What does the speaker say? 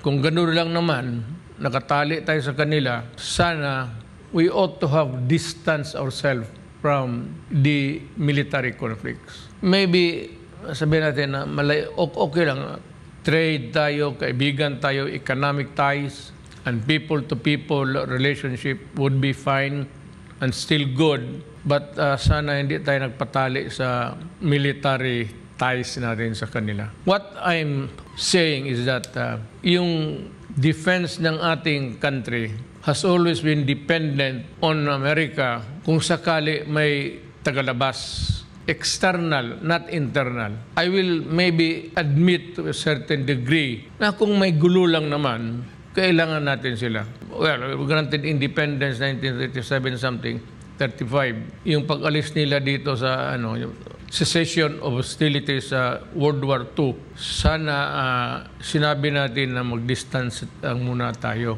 kung gano'n lang naman, nakatali tayo sa kanila, sana we ought to have distanced ourselves from the military conflicts. Maybe, sabihin natin na okay lang, trade tayo, kaibigan tayo, economic ties, and people-to-people relationship would be fine and still good. But sana hindi tayo nagpatali sa military ties natin sa kanila. What I'm saying is that yung defense ng ating country has always been dependent on America kung sakali may tagalabas. External, not internal. I will maybe admit to a certain degree na kung may gulo lang naman, kailangan natin sila. Well, granted independence 1937 something, 35. Yung pag-alis nila dito sa yung cessation of hostilities sa World War II, sana sinabi natin na mag-distance muna tayo.